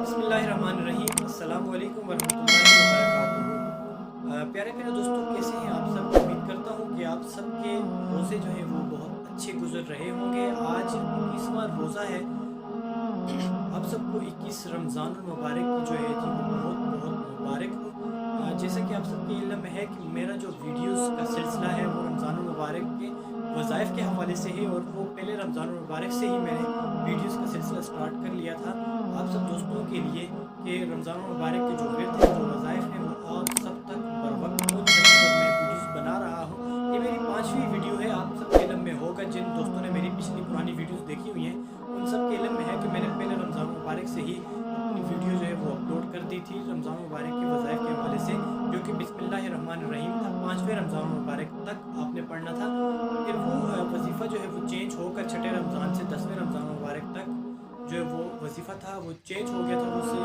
बिस्मिल्लाहिर्रहमानिर्रहीम। अस्सलामु अलैकुम वरहमतुल्लाहि वबरकातुहू। प्यारे प्यारे दोस्तों, कैसे हैं आप सब? उम्मीद करता हूँ कि आप सबके रोज़े जो हैं वो बहुत अच्छे गुजर रहे होंगे। आज 21वां रोज़ा है। आप सबको 21 रमज़ानुल मुबारक की जो है जी वो बहुत बहुत मुबारक हो। जैसा कि आप सबके इल्म में है कि मेरा जो वीडियोस का सिलसिला है वो रमज़ानुल मुबारक के वज़ाइफ के हवाले से है, और वो पहले रमज़ानुल मुबारक से ही मैंने वीडियोस का सिलसिला स्टार्ट कर लिया था आप सब दोस्तों के लिए कि रमज़ानुल मुबारक के जो विर्द हैं, जो वज़ाइफ हैं, वो आप सब तक बर वक्त पहुँच सकें, और मैं वीडियोस बना रहा हूँ। ये मेरी 5वीं वीडियो है। आप सबके इल्म में होगा, जिन दोस्तों ने मेरी पिछली पुरानी वीडियोस देखी हुई हैं उन सब के इल्म में है कि मैंने पहले रमज़ानुल मुबारक से ही अपनी वीडियो जो है वो अपलोड कर दी थी रमज़ानुल मुबारक के वज़ाइफ के हवाले से, जो कि बिस्मिल्लाहिर्रहमानिर्रहीम था। 5वें रमज़ानुल मुबारक तक आपने पढ़ना था। फिर वो वजीफ़ा जो है वो चेंज होकर 6ठे रमज़ान से 10वें रमज़ानुल मुबारक तक जो है वो वजीफ़ा था वो चेंज हो गया था। उससे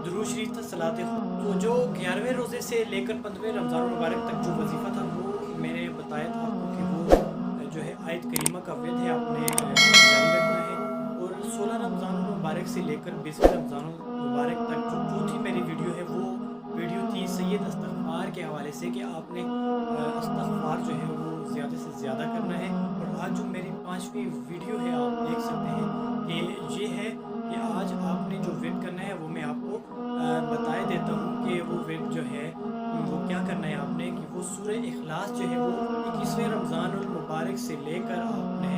दुरूद शरीफ था, सलात तो जो 11वें रोज़े से लेकर 15वें रमज़ानुल मुबारक तक जो वजीफ़ा था वो मैंने बताया था आपको कि वो जो है आयत करीमा का विद है, आपने जारी रखना है। और 16 रमज़ानुल मुबारक से लेकर 20वें रमज़ानुल मुबारक तक जो चौथी मेरी वीडियो है वो वीडियो थी सैयद इस्तग़फ़ार के हवाले से कि आपने इस्तग़फ़ार जो है वो ज़्यादा से ज़्यादा करना है। और आज जो मेरी 5वीं वीडियो है आप देख सकते हैं कि ये है कि आज आपने जो विद करना है वो मैं आपको बताए देता हूँ कि वो विद जो है वो क्या करना है आपने, कि वो सूरह इखलास जो है वो 21वें रमज़ानुल मुबारक से लेकर आपने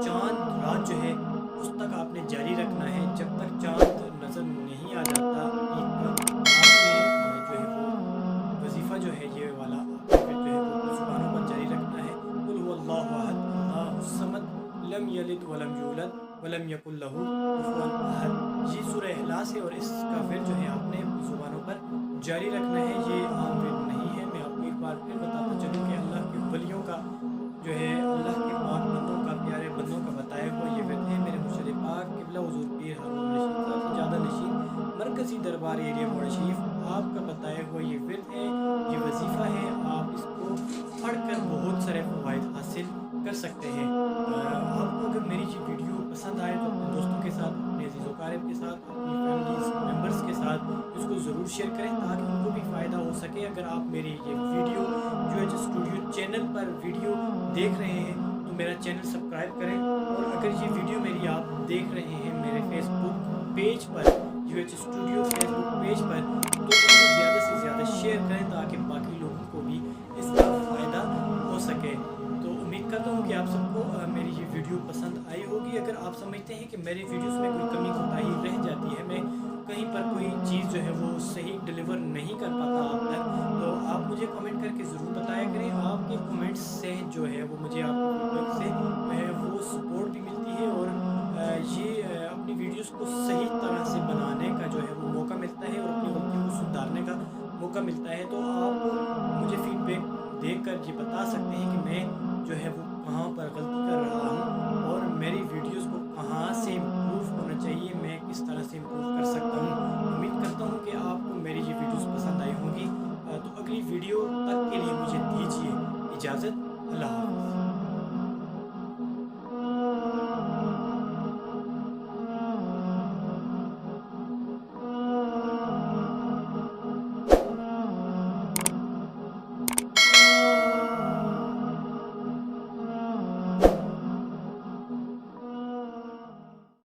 चाँद रात जो है उस तक आपने जारी रखना है। जब तक चाँद नज़र नहीं आ जाता ईद का, आपने जो है वो वजीफ़ा जो है ये वाला आपने जो है वो ज़ुबानों पर जारी रखना है। कुल हुवल्लाहु अहद, अल्लाहुस समद, लम यलिद वलम यूलद वलम यकुल लहू कुफुवन अहद। ये सूरह इखलास है और इसका विर्द जो है आपने ज़ुबानों पर जारी रखना है। ये आम विर्द नहीं है। मैं आपको एक बार फिर बताता चलूँ कि अल्लाह के वलियों का जो है, अल्लाह के पाक बंदों का, प्यारे बंदों का बताया हुआ ये विर्द है। मेरे मुर्शिद पाक क़िबला हुज़ूर पीर हारून रशीद साहब सजादा नशीन मरकज़ी दरबार एरिया मोरशीफ आपका बताया हुआ ये विर्द है, ये वजीफ़ा है। आप इसको पढ़कर बहुत सारे फ़वाइद हासिल कर सकते हैं। आपको अगर मेरी ये वीडियो पसंद आए तो अपने दोस्तों के साथ, अपने अज़ीज़ व अक़ारिब के साथ, अपनी फैमिली मेम्बर्स के साथ इसको ज़रूर शेयर करें ताकि उनको भी फ़ायदा हो सके। अगर आप मेरी ये वीडियो जो है स्टूडियो चैनल पर वीडियो देख रहे हैं तो मेरा चैनल सब्सक्राइब करें, और अगर ये वीडियो मेरी आप देख रहे हैं मेरे फेसबुक पेज पर, UH स्टूडियो फेसबुक पेज पर, तो इसको ज़्यादा से ज़्यादा शेयर करें ताकि बाकी लोगों को भी इसका फ़ायदा हो सके। तो उम्मीद करता हूँ कि आप सबको मेरी ये वीडियो पसंद आई होगी। अगर आप समझते हैं कि मेरी वीडियोस में कोई कमी कोताही रह जाती है, मैं कहीं पर कोई चीज़ जो है वो सही डिलीवर नहीं कर पाता आप तक, तो आप मुझे कमेंट करके ज़रूर बताया करें। आपके कमेंट्स से जो है वो मुझे आपके फीडबैक से वो सपोर्ट भी मिलती है, और ये अपनी वीडियोस को सही तरह से बनाने का जो है वो मौका मिलता है, और अपनी गलतियों को सुधारने का मौका मिलता है। तो आप मुझे फीडबैक देकर ये बता सकते हैं कि मैं जो है वो